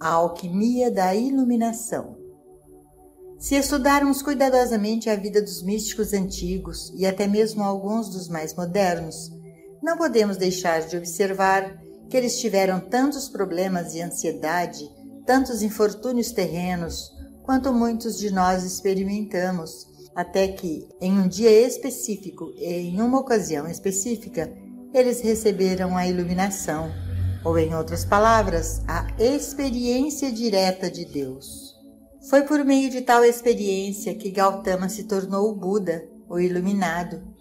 A alquimia da iluminação. Se estudarmos cuidadosamente a vida dos místicos antigos e até mesmo alguns dos mais modernos, não podemos deixar de observar que eles tiveram tantos problemas e ansiedade, tantos infortúnios terrenos, quanto muitos de nós experimentamos, até que, em um dia específico e em uma ocasião específica, eles receberam a iluminação, ou em outras palavras, a experiência direta de Deus. Foi por meio de tal experiência que Gautama se tornou o Buda, o iluminado,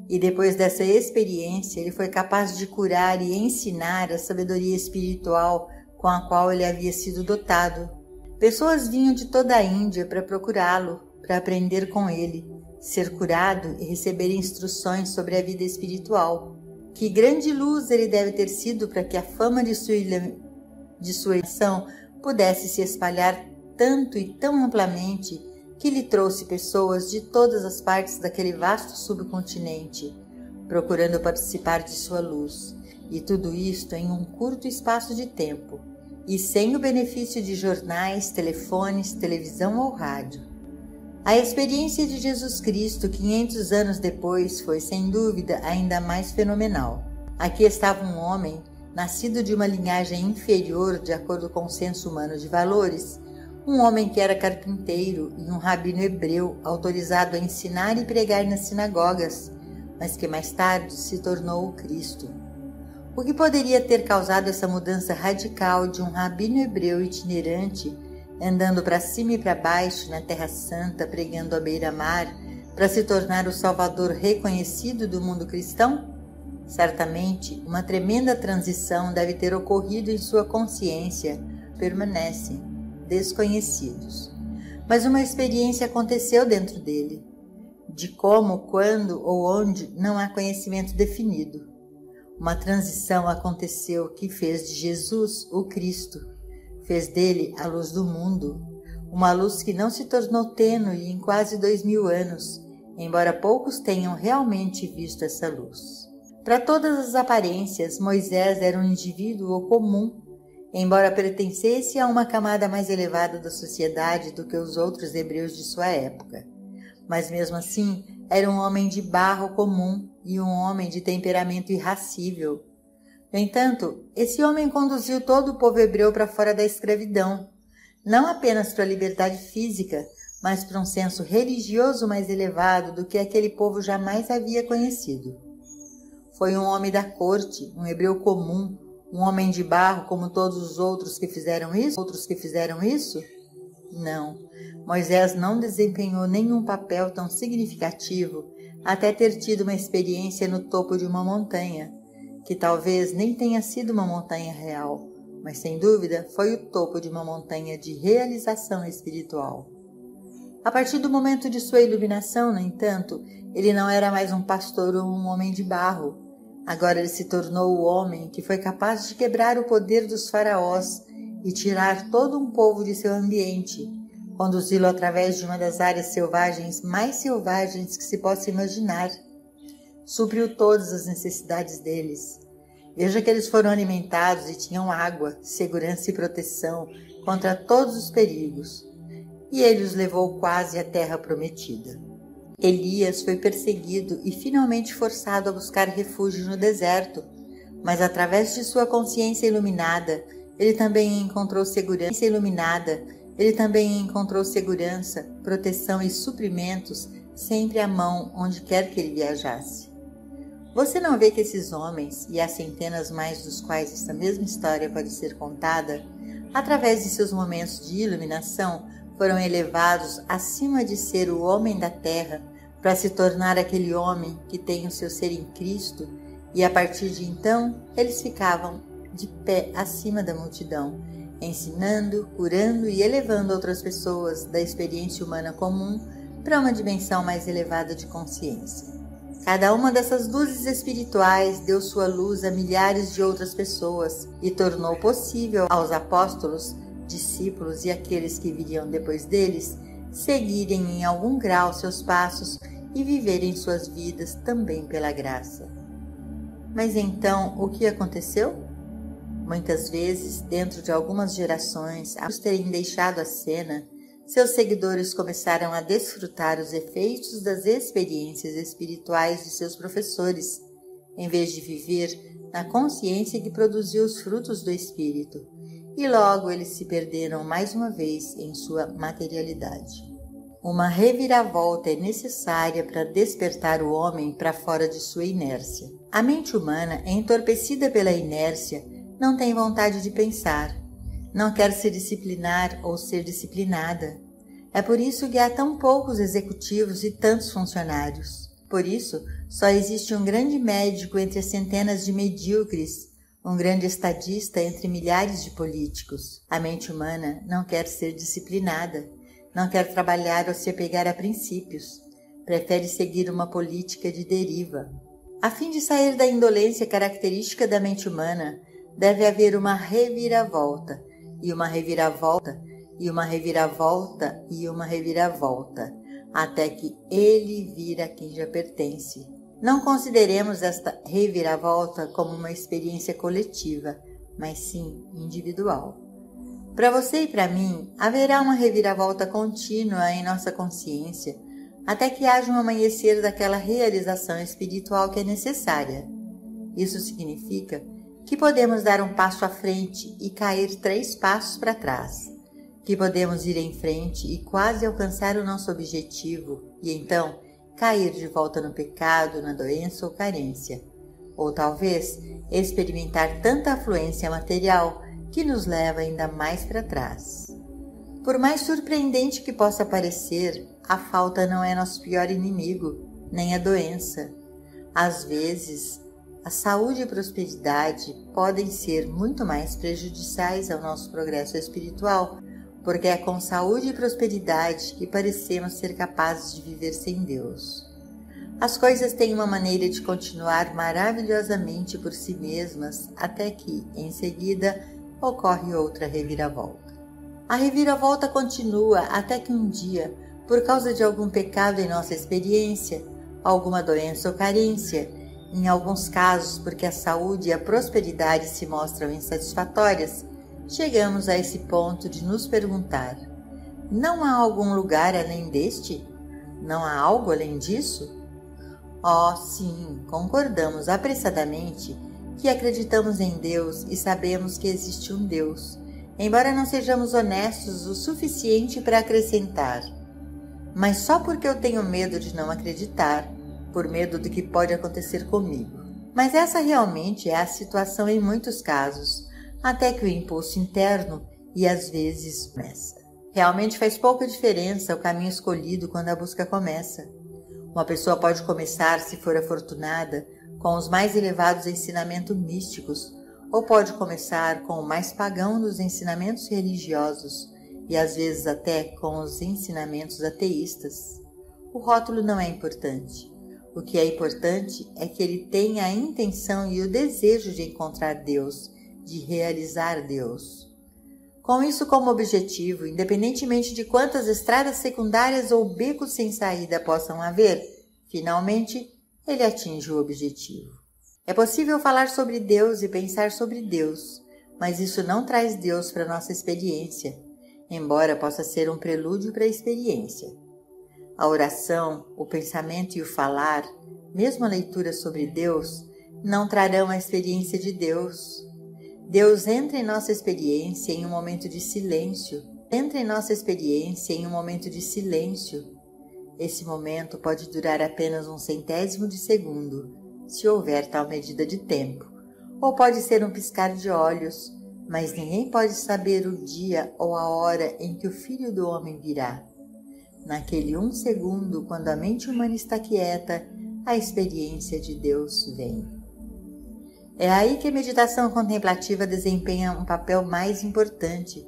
e depois dessa experiência ele foi capaz de curar e ensinar a sabedoria espiritual com a qual ele havia sido dotado. Pessoas vinham de toda a Índia para procurá-lo, para aprender com ele, ser curado e receber instruções sobre a vida espiritual. Que grande luz ele deve ter sido para que a fama de sua ação pudesse se espalhar tanto e tão amplamente que lhe trouxe pessoas de todas as partes daquele vasto subcontinente, procurando participar de sua luz, e tudo isto em um curto espaço de tempo, e sem o benefício de jornais, telefones, televisão ou rádio. A experiência de Jesus Cristo 500 anos depois foi, sem dúvida, ainda mais fenomenal. Aqui estava um homem, nascido de uma linhagem inferior de acordo com o senso humano de valores, um homem que era carpinteiro e um rabino hebreu autorizado a ensinar e pregar nas sinagogas, mas que mais tarde se tornou o Cristo. O que poderia ter causado essa mudança radical de um rabino hebreu itinerante, andando para cima e para baixo na Terra Santa, pregando à beira-mar, para se tornar o Salvador reconhecido do mundo cristão? Certamente, uma tremenda transição deve ter ocorrido em sua consciência. Permanecem desconhecidos. Mas uma experiência aconteceu dentro dele. De como, quando ou onde, não há conhecimento definido. Uma transição aconteceu que fez de Jesus o Cristo. Fez dele a luz do mundo, uma luz que não se tornou tênue em quase 2000 anos, embora poucos tenham realmente visto essa luz. Para todas as aparências, Moisés era um indivíduo comum, embora pertencesse a uma camada mais elevada da sociedade do que os outros hebreus de sua época. Mas mesmo assim, era um homem de barro comum e um homem de temperamento irracível. No entanto, esse homem conduziu todo o povo hebreu para fora da escravidão, não apenas para a liberdade física, mas para um senso religioso mais elevado do que aquele povo jamais havia conhecido. Foi um homem da corte, um hebreu comum, um homem de barro como todos os outros que fizeram isso? Não, Moisés não desempenhou nenhum papel tão significativo até ter tido uma experiência no topo de uma montanha, que talvez nem tenha sido uma montanha real, mas sem dúvida foi o topo de uma montanha de realização espiritual. A partir do momento de sua iluminação, no entanto, ele não era mais um pastor ou um homem de barro. Agora ele se tornou o homem que foi capaz de quebrar o poder dos faraós e tirar todo um povo de seu ambiente, conduzi-lo através de uma das áreas selvagens mais selvagens que se possa imaginar. Supriu todas as necessidades deles. Veja que eles foram alimentados e tinham água, segurança e proteção contra todos os perigos. E ele os levou quase à terra prometida. Elias foi perseguido e finalmente forçado a buscar refúgio no deserto, mas através de sua consciência iluminada, ele também encontrou segurança, proteção e suprimentos sempre à mão onde quer que ele viajasse. Você não vê que esses homens, e há centenas mais dos quais essa mesma história pode ser contada, através de seus momentos de iluminação, foram elevados acima de ser o homem da terra para se tornar aquele homem que tem o seu ser em Cristo, e a partir de então eles ficavam de pé acima da multidão, ensinando, curando e elevando outras pessoas da experiência humana comum para uma dimensão mais elevada de consciência. Cada uma dessas luzes espirituais deu sua luz a milhares de outras pessoas e tornou possível aos apóstolos, discípulos e aqueles que viriam depois deles seguirem em algum grau seus passos e viverem suas vidas também pela graça. Mas então, o que aconteceu? Muitas vezes, dentro de algumas gerações, após terem deixado a cena, seus seguidores começaram a desfrutar os efeitos das experiências espirituais de seus professores, em vez de viver na consciência que produziu os frutos do Espírito, e logo eles se perderam mais uma vez em sua materialidade. Uma reviravolta é necessária para despertar o homem para fora de sua inércia. A mente humana é entorpecida pela inércia, não tem vontade de pensar, não quer se disciplinar ou ser disciplinada. É por isso que há tão poucos executivos e tantos funcionários. Por isso, só existe um grande médico entre as centenas de medíocres, um grande estadista entre milhares de políticos. A mente humana não quer ser disciplinada, não quer trabalhar ou se apegar a princípios, prefere seguir uma política de deriva. A fim de sair da indolência característica da mente humana, deve haver uma reviravolta, e uma reviravolta, e uma reviravolta, e uma reviravolta, até que ele vira quem já pertence. Não consideremos esta reviravolta como uma experiência coletiva, mas sim individual. Para você e para mim, haverá uma reviravolta contínua em nossa consciência, até que haja um amanhecer daquela realização espiritual que é necessária. Isso significa que podemos dar um passo à frente e cair 3 passos para trás, que podemos ir em frente e quase alcançar o nosso objetivo, e então cair de volta no pecado, na doença ou carência, ou talvez experimentar tanta afluência material que nos leva ainda mais para trás. Por mais surpreendente que possa parecer, a falta não é nosso pior inimigo, nem a doença. Às vezes, a saúde e prosperidade podem ser muito mais prejudiciais ao nosso progresso espiritual, porque é com saúde e prosperidade que parecemos ser capazes de viver sem Deus. As coisas têm uma maneira de continuar maravilhosamente por si mesmas, até que, em seguida, ocorre outra reviravolta. A reviravolta continua até que um dia, por causa de algum pecado em nossa experiência, alguma doença ou carência, em alguns casos porque a saúde e a prosperidade se mostram insatisfatórias, chegamos a esse ponto de nos perguntar: não há algum lugar além deste? Não há algo além disso? Oh, sim, concordamos apressadamente que acreditamos em Deus e sabemos que existe um Deus, embora não sejamos honestos o suficiente para acrescentar: mas só porque eu tenho medo de não acreditar, por medo do que pode acontecer comigo. Mas essa realmente é a situação em muitos casos, até que o impulso interno e às vezes começa. Realmente faz pouca diferença o caminho escolhido quando a busca começa. Uma pessoa pode começar, se for afortunada, com os mais elevados ensinamentos místicos, ou pode começar com o mais pagão dos ensinamentos religiosos e às vezes até com os ensinamentos ateístas. O rótulo não é importante. O que é importante é que ele tenha a intenção e o desejo de encontrar Deus, de realizar Deus. Com isso como objetivo, independentemente de quantas estradas secundárias ou becos sem saída possam haver, finalmente ele atinge o objetivo. É possível falar sobre Deus e pensar sobre Deus, mas isso não traz Deus para nossa experiência, embora possa ser um prelúdio para a experiência. A oração, o pensamento e o falar, mesmo a leitura sobre Deus, não trarão a experiência de Deus. Deus entra em nossa experiência em um momento de silêncio. Esse momento pode durar apenas um centésimo de segundo, se houver tal medida de tempo, ou pode ser um piscar de olhos, mas ninguém pode saber o dia ou a hora em que o Filho do Homem virá. Naquele 1 segundo, quando a mente humana está quieta, a experiência de Deus vem. É aí que a meditação contemplativa desempenha um papel mais importante,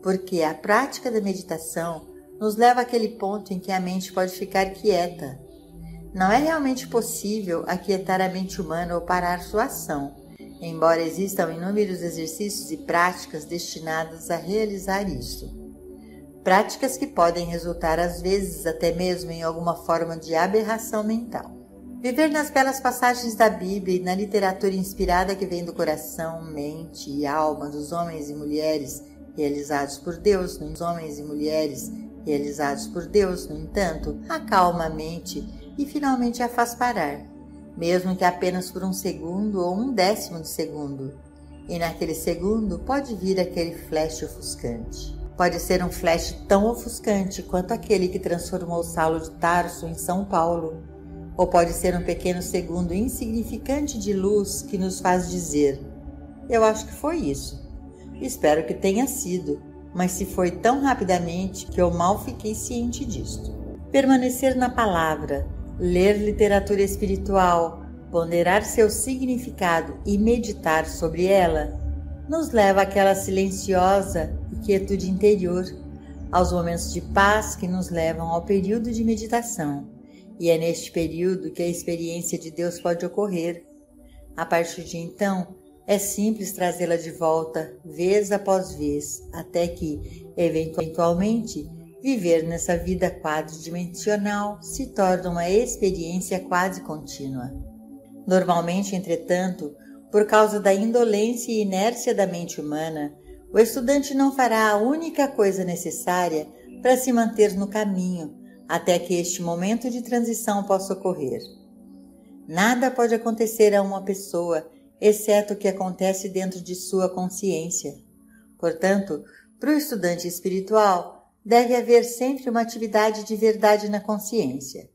porque a prática da meditação nos leva àquele ponto em que a mente pode ficar quieta. Não é realmente possível aquietar a mente humana ou parar sua ação, embora existam inúmeros exercícios e práticas destinadas a realizar isso. Práticas que podem resultar às vezes até mesmo em alguma forma de aberração mental. Viver nas belas passagens da Bíblia e na literatura inspirada que vem do coração, mente e alma dos homens e mulheres realizados por Deus, no entanto, acalma a mente e finalmente a faz parar, mesmo que apenas por um segundo ou um décimo de segundo. E naquele segundo pode vir aquele flash ofuscante. Pode ser um flash tão ofuscante quanto aquele que transformou Saulo de Tarso em São Paulo. Ou pode ser um pequeno segundo insignificante de luz que nos faz dizer: eu acho que foi isso. Espero que tenha sido, mas se foi tão rapidamente que eu mal fiquei ciente disto. Permanecer na palavra, ler literatura espiritual, ponderar seu significado e meditar sobre ela, nos leva àquela silenciosa quietude interior, aos momentos de paz que nos levam ao período de meditação. E é neste período que a experiência de Deus pode ocorrer. A partir de então, é simples trazê-la de volta, vez após vez, até que, eventualmente, viver nessa vida quadridimensional se torna uma experiência quase contínua. Normalmente, entretanto, por causa da indolência e inércia da mente humana, o estudante não fará a única coisa necessária para se manter no caminho, até que este momento de transição possa ocorrer. Nada pode acontecer a uma pessoa, exceto o que acontece dentro de sua consciência. Portanto, para o estudante espiritual, deve haver sempre uma atividade de verdade na consciência.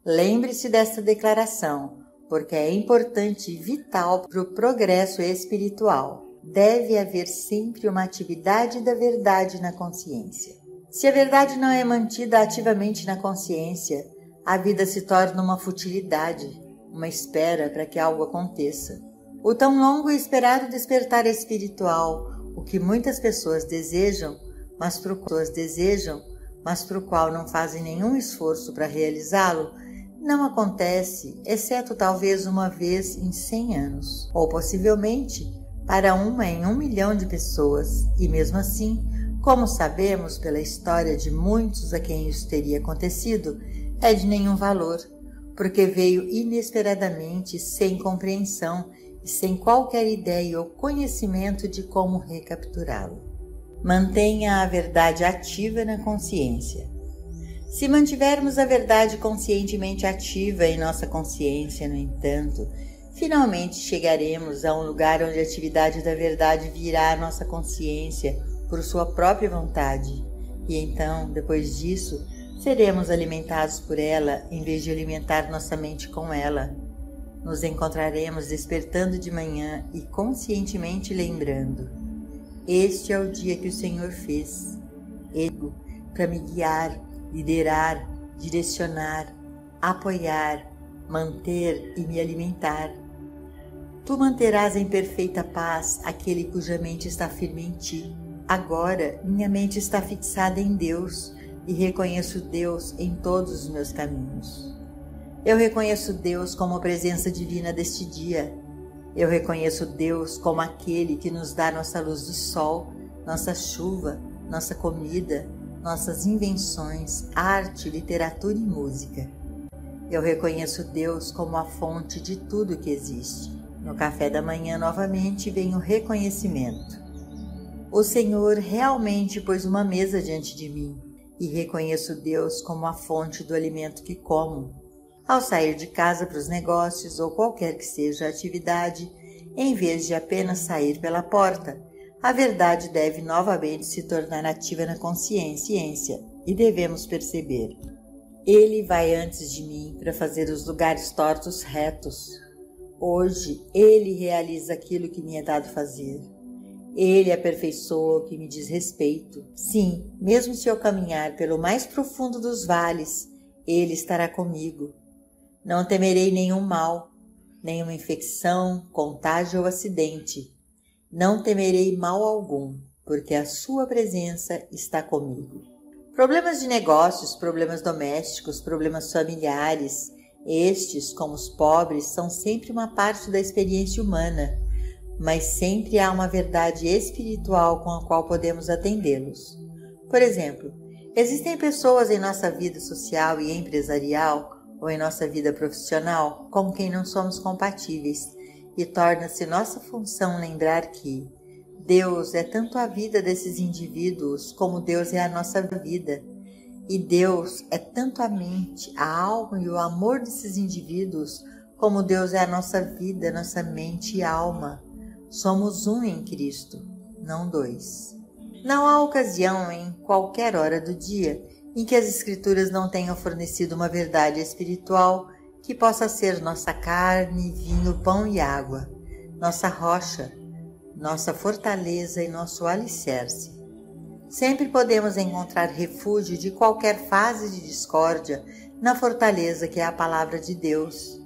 Lembre-se desta declaração, porque é importante e vital para o progresso espiritual. Deve haver sempre uma atividade da verdade na consciência. Se a verdade não é mantida ativamente na consciência, a vida se torna uma futilidade, uma espera para que algo aconteça. O tão longo e esperado despertar espiritual, o que muitas pessoas desejam, mas para o qual não fazem nenhum esforço para realizá-lo, não acontece, exceto talvez uma vez em 100 anos, ou possivelmente para uma em 1 milhão de pessoas, e mesmo assim, como sabemos pela história de muitos a quem isso teria acontecido, é de nenhum valor, porque veio inesperadamente, sem compreensão e sem qualquer ideia ou conhecimento de como recapturá-lo. Mantenha a verdade ativa na consciência. Se mantivermos a verdade conscientemente ativa em nossa consciência, no entanto, finalmente chegaremos a um lugar onde a atividade da verdade virá à nossa consciência por sua própria vontade, e então, depois disso, seremos alimentados por ela em vez de alimentar nossa mente com ela. Nos encontraremos despertando de manhã e conscientemente lembrando: este é o dia que o Senhor fez, ele para me guiar, liderar, direcionar, apoiar, manter e me alimentar. Tu manterás em perfeita paz aquele cuja mente está firme em ti. Agora minha mente está fixada em Deus e reconheço Deus em todos os meus caminhos. Eu reconheço Deus como a presença divina deste dia. Eu reconheço Deus como aquele que nos dá nossa luz do sol, nossa chuva, nossa comida, nossas invenções, arte, literatura e música. Eu reconheço Deus como a fonte de tudo que existe. No café da manhã, novamente, vem o reconhecimento. O Senhor realmente pôs uma mesa diante de mim e reconheço Deus como a fonte do alimento que como. Ao sair de casa para os negócios ou qualquer que seja a atividade, em vez de apenas sair pela porta, a verdade deve novamente se tornar ativa na consciência e devemos perceber: Ele vai antes de mim para fazer os lugares tortos retos. Hoje, Ele realiza aquilo que me é dado fazer. Ele aperfeiçoa o que me diz respeito. Sim, mesmo se eu caminhar pelo mais profundo dos vales, Ele estará comigo. Não temerei nenhum mal, nenhuma infecção, contágio ou acidente. Não temerei mal algum, porque a sua presença está comigo. Problemas de negócios, problemas domésticos, problemas familiares, estes, como os pobres, são sempre uma parte da experiência humana, mas sempre há uma verdade espiritual com a qual podemos atendê-los. Por exemplo, existem pessoas em nossa vida social e empresarial ou em nossa vida profissional com quem não somos compatíveis, e torna-se nossa função lembrar que Deus é tanto a vida desses indivíduos como Deus é a nossa vida, e Deus é tanto a mente, a alma e o amor desses indivíduos como Deus é a nossa vida, nossa mente e alma. Somos um em Cristo, não dois. Não há ocasião em qualquer hora do dia em que as Escrituras não tenham fornecido uma verdade espiritual que possa ser nossa carne, vinho, pão e água, nossa rocha, nossa fortaleza e nosso alicerce. Sempre podemos encontrar refúgio de qualquer fase de discórdia na fortaleza que é a palavra de Deus,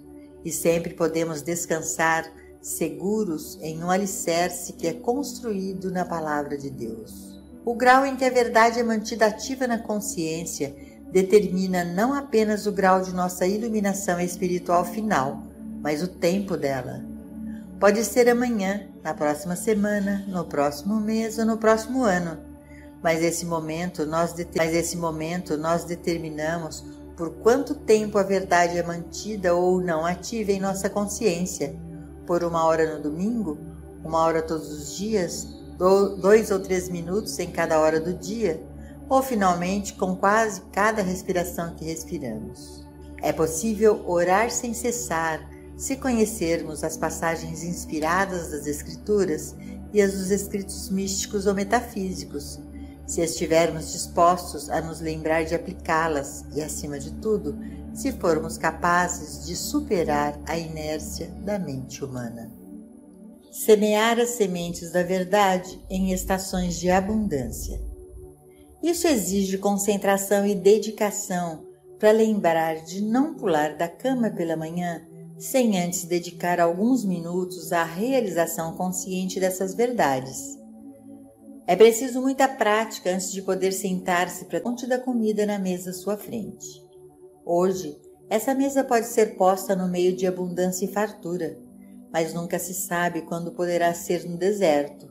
e sempre podemos descansar seguros em um alicerce que é construído na palavra de Deus. O grau em que a verdade é mantida ativa na consciência determina não apenas o grau de nossa iluminação espiritual final, mas o tempo dela. Pode ser amanhã, na próxima semana, no próximo mês ou no próximo ano, mas esse momento nós determinamos por quanto tempo a verdade é mantida ou não ativa em nossa consciência. Por 1 hora no domingo, 1 hora todos os dias, 2 ou 3 minutos em cada hora do dia, ou finalmente com quase cada respiração que respiramos. É possível orar sem cessar se conhecermos as passagens inspiradas das Escrituras e as dos escritos místicos ou metafísicos, se estivermos dispostos a nos lembrar de aplicá-las e, acima de tudo, se formos capazes de superar a inércia da mente humana. Semear as sementes da verdade em estações de abundância. Isso exige concentração e dedicação para lembrar de não pular da cama pela manhã sem antes dedicar alguns minutos à realização consciente dessas verdades. É preciso muita prática antes de poder sentar-se para a fonte da comida na mesa à sua frente. Hoje, essa mesa pode ser posta no meio de abundância e fartura, mas nunca se sabe quando poderá ser no deserto.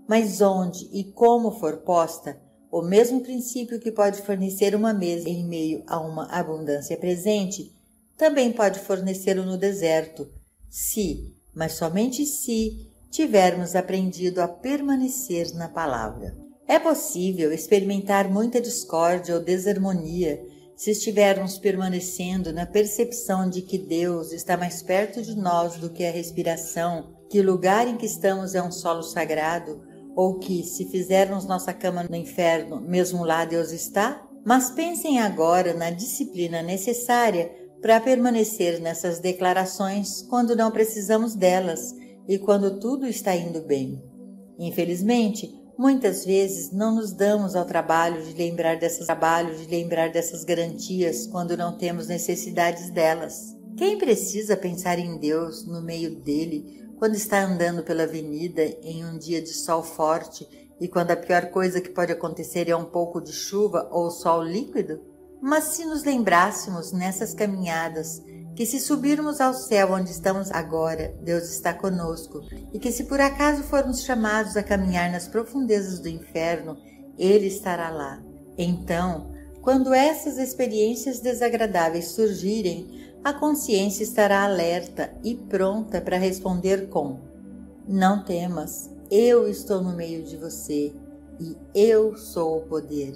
Mas onde e como for posta, o mesmo princípio que pode fornecer uma mesa em meio a uma abundância presente, também pode fornecê-lo no deserto, se, mas somente se, tivermos aprendido a permanecer na palavra. É possível experimentar muita discórdia ou desarmonia se estivermos permanecendo na percepção de que Deus está mais perto de nós do que a respiração, que o lugar em que estamos é um solo sagrado, ou que, se fizermos nossa cama no inferno, mesmo lá Deus está? Mas pensem agora na disciplina necessária para permanecer nessas declarações quando não precisamos delas e quando tudo está indo bem. Infelizmente, muitas vezes não nos damos ao trabalho de lembrar dessas garantias quando não temos necessidades delas. Quem precisa pensar em Deus no meio dele quando está andando pela avenida em um dia de sol forte e quando a pior coisa que pode acontecer é um pouco de chuva ou sol líquido? Mas se nos lembrássemos nessas caminhadas que se subirmos ao céu onde estamos agora, Deus está conosco, e que se por acaso formos chamados a caminhar nas profundezas do inferno, Ele estará lá. Então, quando essas experiências desagradáveis surgirem, a consciência estará alerta e pronta para responder com: não temas, eu estou no meio de você e eu sou o poder.